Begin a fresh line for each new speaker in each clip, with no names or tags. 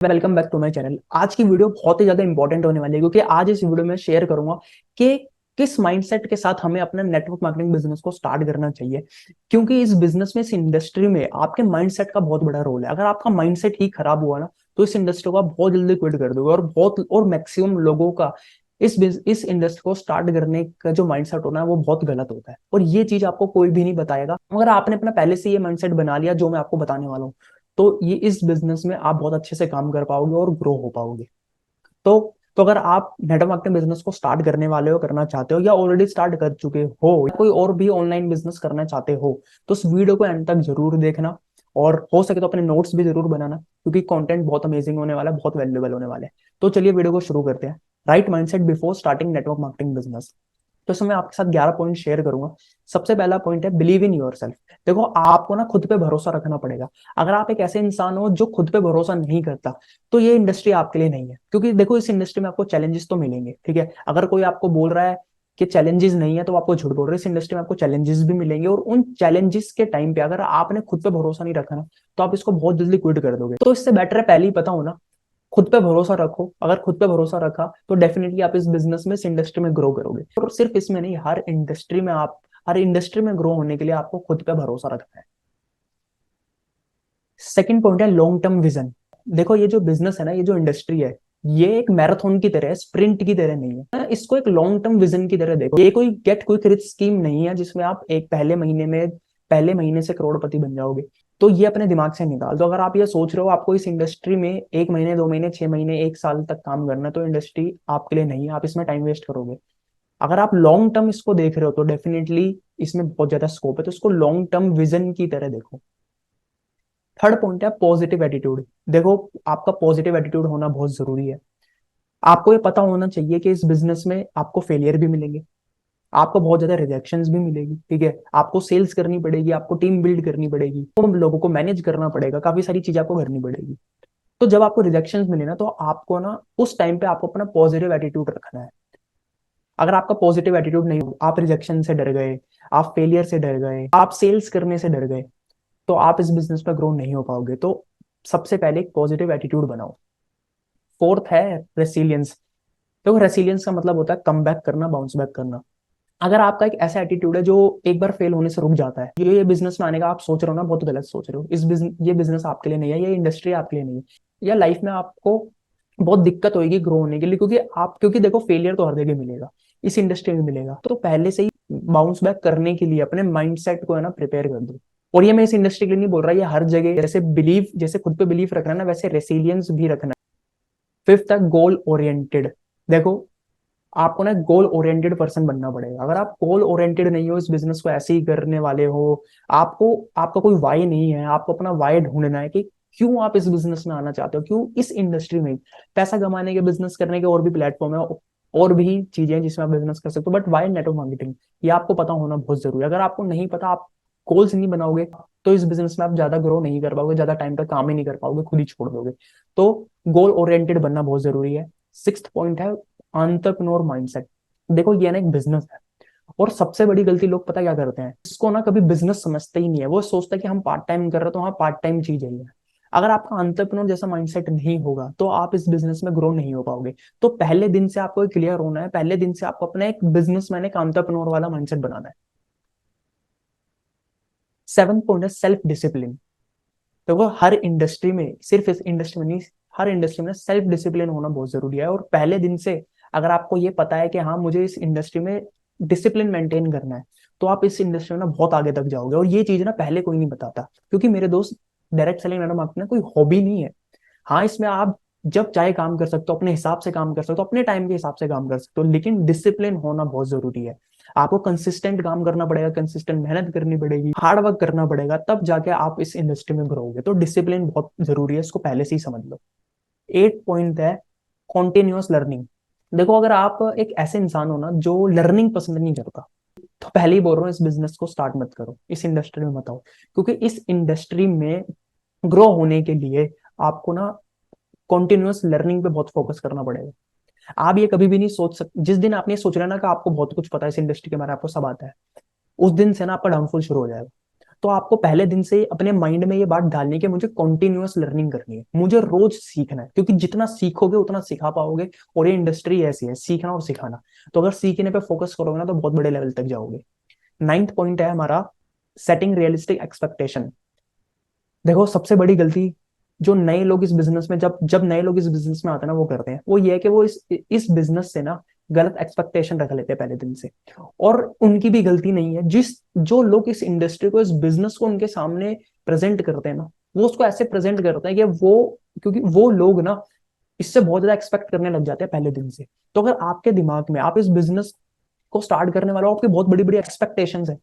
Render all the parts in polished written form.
Welcome back to my channel. आज की video बहुत ही ज्यादा इंपॉर्टेंट होने वाली है क्योंकि आज इस वीडियो में शेयर करूंगा कि किस माइंडसेट के साथ हमें अपना नेटवर्क मार्केटिंग बिजनेस को स्टार्ट करना चाहिए। क्योंकि इस बिजनेस में, इस इंडस्ट्री में आपके माइंडसेट का बहुत बड़ा रोल है। अगर आपका माइंडसेट ही खराब हुआ ना तो इस इंडस्ट्री को आप बहुत जल्दी क्विट कर दोगे। और मैक्सिमम लोगों का इस इंडस्ट्री को स्टार्ट करने का जो माइंडसेट होना है वो बहुत गलत होता है, और ये चीज आपको कोई भी नहीं बताएगा। अगर आपने अपना पहले से ये माइंडसेट बना लिया जो मैं आपको बताने वाला हूँ, तो ये इस बिजनेस में आप बहुत अच्छे से काम कर पाओगे और ग्रो हो पाओगे। तो तो अगर आप नेटवर्क मार्केटिंग बिजनेस को स्टार्ट करने वाले हो, करना चाहते हो, या ऑलरेडी स्टार्ट कर चुके हो, या कोई और भी ऑनलाइन बिजनेस करना चाहते हो, तो इस वीडियो को एंड तक जरूर देखना। और हो सके तो अपने नोट्स भी जरूर बनाना, क्योंकि कंटेंट बहुत अमेजिंग होने वाला है, बहुत वैल्यूएबल होने वाला है। तो चलिए वीडियो को शुरू करते हैं। Right mindset before starting network marketing business. तो इसमें मैं आपके साथ 11 पॉइंट शेयर करूंगा। सबसे पहला पॉइंट है बिलीव इन योर सेल्फ। देखो, आपको ना खुद पे भरोसा रखना पड़ेगा। अगर आप एक ऐसे इंसान हो जो खुद पे भरोसा नहीं करता, तो ये इंडस्ट्री आपके लिए नहीं है। क्योंकि देखो, इस इंडस्ट्री में आपको चैलेंजेस तो मिलेंगे, ठीक है। अगर कोई आपको बोल रहा है कि चैलेंजेस नहीं है, तो आपको झूठ बोल रहे हैं। इस इंडस्ट्री में आपको चैलेंजेस भी मिलेंगे, और उन चैलेंजेस के टाइम पे अगर आपने खुद पे भरोसा नहीं रखा ना, तो आप इसको बहुत जल्दी क्विट कर दोगे। तो इससे बेटर है पहले ही पता हो ना, खुद पे भरोसा रखो। अगर खुद पे भरोसा रखा तो डेफिनेटली आप इस बिजनेस में, इस इंडस्ट्री में ग्रो करोगे। और सिर्फ इसमें नहीं, हर इंडस्ट्री में ग्रो होने के लिए आपको खुद पे भरोसा रखना है। सेकंड पॉइंट है लॉन्ग टर्म विजन। देखो, ये जो बिजनेस है ना, ये जो इंडस्ट्री है, ये एक मैराथन की तरह है, स्प्रिंट की तरह नहीं है। इसको एक लॉन्ग टर्म विजन की तरह देखो। ये कोई गेट क्विक रिच स्कीम नहीं है जिसमें आप एक पहले महीने से करोड़पति बन जाओगे। तो ये अपने दिमाग से निकाल दो। अगर आप ये सोच रहे हो आपको इस इंडस्ट्री में 1 महीने, 2 महीने, 6 महीने, 1 साल तक काम करना है, तो इंडस्ट्री आपके लिए नहीं है। आप इसमें टाइम वेस्ट करोगे। अगर आप लॉन्ग टर्म इसको देख रहे हो तो डेफिनेटली इसमें बहुत ज्यादा स्कोप है। तो इसको लॉन्ग टर्म विजन की तरह देखो। थर्ड पॉइंट है पॉजिटिव एटीट्यूड। देखो, आपका पॉजिटिव एटीट्यूड होना बहुत जरूरी है। आपको ये पता होना चाहिए कि इस बिजनेस में आपको फेलियर भी मिलेंगे, आपको बहुत ज्यादा रिजेक्शंस भी मिलेगी, ठीक है। आपको सेल्स करनी पड़ेगी, आपको टीम बिल्ड करनी पड़ेगी, तो लोगों को मैनेज करना पड़ेगा, काफी सारी चीजें आपको करनी पड़ेगी। तो जब आपको रिजेक्शंस मिले ना, तो आपको ना उस टाइम पे आपको अपना पॉजिटिव एटीट्यूड रखना है। अगर आपका पॉजिटिव एटीट्यूड नहीं हो, आप रिजेक्शन से डर गए, आप फेलियर से डर गए, आप सेल्स करने से डर गए, तो आप इस बिजनेस पर ग्रो नहीं हो पाओगे। तो सबसे पहले एक पॉजिटिव एटीट्यूड बनाओ। फोर्थ है रेसिलियंस। देखो, रेसिलियंस का मतलब होता है कम बैक करना, बाउंस बैक करना। अगर आपका एक ऐसा एटीट्यूड है जो एक बार फेल होने से रुक जाता है, ये बिजनेस में आने का आप सोच रहे हो ना, बहुत गलत सोच रहे हो। ये बिजनेस आपके लिए नहीं है, ये इंडस्ट्री आपके लिए नहीं है। या लाइफ में आपको बहुत दिक्कत होगी ग्रो होने के लिए, क्योंकि देखो, फेलियर तो हर जगह मिलेगा, इस इंडस्ट्री में मिलेगा। तो पहले से ही बाउंस बैक करने के लिए अपने माइंडसेट को है ना प्रिपेयर कर दो। और ये मैं इस इंडस्ट्री के लिए नहीं बोल रहा, ये हर जगह। जैसे खुद पे बिलीफ रखना है ना, वैसे रेसिलियंस भी रखना है। फिफ्थ है गोल ओरिएंटेड। देखो, आपको ना गोल ओरिएंटेड पर्सन बनना पड़ेगा। अगर आप गोल ओरिएंटेड नहीं हो, इस बिजनेस को ऐसे ही करने वाले हो, आपको आपका कोई वाई नहीं है, आपको अपना वाई ढूंढना है कि क्यों आप इस बिजनेस में आना चाहते हो, क्यों इस इंडस्ट्री में। पैसा कमाने के, बिजनेस करने के और भी प्लेटफॉर्म है, और भी चीजें हैं जिसमें आप बिजनेस कर सकते हो, बट वाई नेटवर्क मार्केटिंग, ये आपको पता होना बहुत जरूरी है। अगर आपको नहीं पता, आप गोल्स नहीं बनाओगे, तो इस बिजनेस में आप ज्यादा ग्रो नहीं कर पाओगे, ज्यादा टाइम तक काम ही नहीं कर पाओगे, खुद ही छोड़ दोगे। तो गोल ओरिएंटेड बनना बहुत जरूरी है। सिक्स्थ पॉइंट है एंटरप्रेन्योर माइंडसेट। देखो, ये ना एक बिजनेस है, और सबसे बड़ी गलती लोग पता क्या करते हैं, इसको ना कभी बिजनेस समझते ही नहीं है। वो सोचता है कि हम पार्ट टाइम कर रहे हैं, तो हाँ, पार्ट टाइम चीज है ये। अगर आपका एंटरप्रेन्योर जैसा माइंडसेट नहीं होगा, तो आप इस बिजनेस में ग्रो नहीं हो पाओगे। तो पहले दिन से आपको क्लियर होना है, पहले दिन से आपको अपना एक बिजनेसमैन, एक एंटरप्रेन्योर वाला माइंडसेट बनाना है। सेवन पॉइंट है सेल्फ डिसिप्लिन। देखो, हर इंडस्ट्री में, सिर्फ इस इंडस्ट्री में नहीं, हर इंडस्ट्री में सेल्फ डिसिप्लिन होना बहुत जरूरी है। और पहले दिन से अगर आपको ये पता है कि हाँ, मुझे इस इंडस्ट्री में डिसिप्लिन मेंटेन करना है, तो आप इस इंडस्ट्री में ना बहुत आगे तक जाओगे। और ये चीज ना पहले कोई नहीं बताता, क्योंकि मेरे दोस्त, डायरेक्ट सेलिंग नेटवर्क मार्केटिंग कोई हॉबी नहीं है। हाँ, इसमें आप जब चाहे काम कर सकते हो, अपने हिसाब से काम कर सकते हो, अपने टाइम के हिसाब से काम कर सकते हो, लेकिन डिसिप्लिन होना बहुत जरूरी है। आपको कंसिस्टेंट काम करना पड़ेगा, कंसिस्टेंट मेहनत करनी पड़ेगी, हार्ड वर्क करना पड़ेगा, तब जाके आप इस इंडस्ट्री में ग्रो होगे। तो डिसिप्लिन बहुत जरूरी है, इसको पहले से ही समझ लो। एट पॉइंट है कॉन्टिन्यूअस लर्निंग। देखो, अगर आप एक ऐसे इंसान हो ना जो लर्निंग पसंद नहीं करता, तो पहले ही बोल रहा हूँ, इस बिजनेस को स्टार्ट मत करो, इस इंडस्ट्री में मत आओ। क्योंकि इस इंडस्ट्री में ग्रो होने के लिए आपको ना कॉन्टिन्यूअस लर्निंग पे बहुत फोकस करना पड़ेगा। आप ये कभी भी नहीं सोच सकते, जिस दिन आपने सोच रहा ना कि आपको बहुत कुछ पता है इस इंडस्ट्री के बारे में, आपको सब आता है, उस दिन से ना आपका डाउनफॉल शुरू हो जाएगा। तो आपको पहले दिन से अपने माइंड में ये बात डालनी है कि मुझे कॉन्टिन्यूअस लर्निंग करनी है, मुझे रोज सीखना है, क्योंकि जितना सीखोगे उतना सिखा पाओगे। और ये इंडस्ट्री ऐसी है, सीखना और सिखाना। तो अगर सीखने पे फोकस करोगे ना तो बहुत बड़े लेवल तक जाओगे। 9th पॉइंट है हमारा, सेटिंग रियलिस्टिक एक्सपेक्टेशन। देखो सबसे बड़ी गलती जो नए लोग इस बिजनेस में, जब जब नए लोग इस बिजनेस में आते हैं ना, वो करते हैं, वो ये है कि वो इस बिजनेस से ना गलत एक्सपेक्टेशन रख लेते हैं पहले दिन से। और उनकी भी गलती नहीं है। जो लोग इस इंडस्ट्री को, इस बिजनेस को उनके सामने प्रेजेंट करते हैं ना, वो उसको ऐसे प्रेजेंट करते हैं कि क्योंकि वो लोग ना इससे बहुत ज्यादा एक्सपेक्ट करने लग जाते हैं पहले दिन से। तो अगर आपके दिमाग में, आप इस बिजनेस को स्टार्ट करने वाले हो, आपकी बहुत बड़ी बड़ी एक्सपेक्टेशंस है,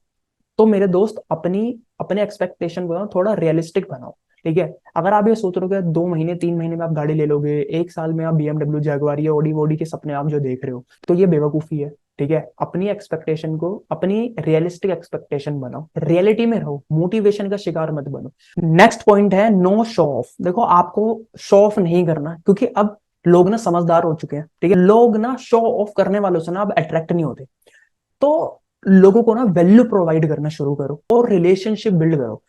तो मेरे दोस्त अपनी अपने एक्सपेक्टेशन को ना थोड़ा रियलिस्टिक बनाओ। ठीक है, अगर आप ये सोच रहे हो कि 2 महीने 3 महीने में आप गाड़ी ले लोगे, 1 साल में आप BMW जगुआर या ऑडी वोडी के सपने आप जो देख रहे हो, तो ये बेवकूफी है। ठीक है, अपनी एक्सपेक्टेशन को, अपनी रियलिस्टिक एक्सपेक्टेशन बनाओ, रियलिटी में रहो, मोटिवेशन का शिकार मत बनो। नेक्स्ट पॉइंट है नो शो ऑफ। देखो आपको शो ऑफ नहीं करना, क्योंकि अब लोग ना समझदार हो चुके हैं। ठीक है, लोग ना शो ऑफ करने वालों से ना अब अट्रैक्ट नहीं होते। तो लोगों को ना वैल्यू प्रोवाइड करना शुरू करो और रिलेशनशिप बिल्ड करो।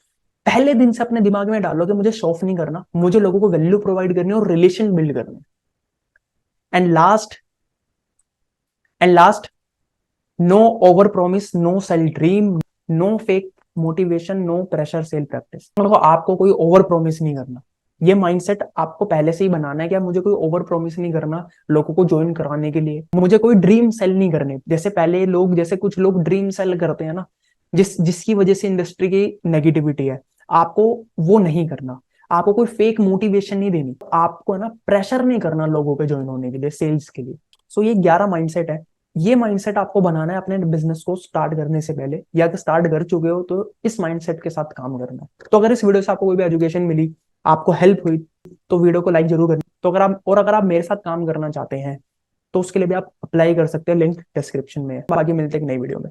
पहले दिन से अपने दिमाग में डालो कि मुझे शॉफ नहीं करना, मुझे लोगों को वैल्यू प्रोवाइड करनी है और रिलेशन बिल्ड करने। And last and last, no over promise, no sell dream, no fake motivation, no pressure sell practice. देखो आपको कोई ओवर प्रॉमिस नहीं करना। ये माइंडसेट आपको पहले से ही बनाना है कि मुझे कोई ओवर प्रॉमिस नहीं करना लोगों को ज्वाइन कराने के लिए, मुझे कोई ड्रीम सेल नहीं करने। जैसे कुछ लोग ड्रीम सेल करते हैं ना, जिसकी वजह से इंडस्ट्री की नेगेटिविटी है, आपको वो नहीं करना। आपको कोई फेक मोटिवेशन नहीं देनी, आपको है ना प्रेशर नहीं करना लोगों पे ज्वाइन होने के लिए, सेल्स के लिए। सो ये 11 माइंडसेट है। ये माइंडसेट आपको बनाना है अपने बिजनेस को स्टार्ट करने से पहले, या अगर स्टार्ट कर चुके हो तो इस माइंडसेट के साथ काम करना है। तो अगर इस वीडियो से आपको कोई भी एजुकेशन मिली, आपको हेल्प हुई, तो वीडियो को लाइक जरूर करना। तो अगर आप मेरे साथ काम करना चाहते हैं तो उसके लिए भी आप अप्लाई कर सकते हैं, लिंक डिस्क्रिप्शन में है। बाकी मिलते हैं एक नई वीडियो में।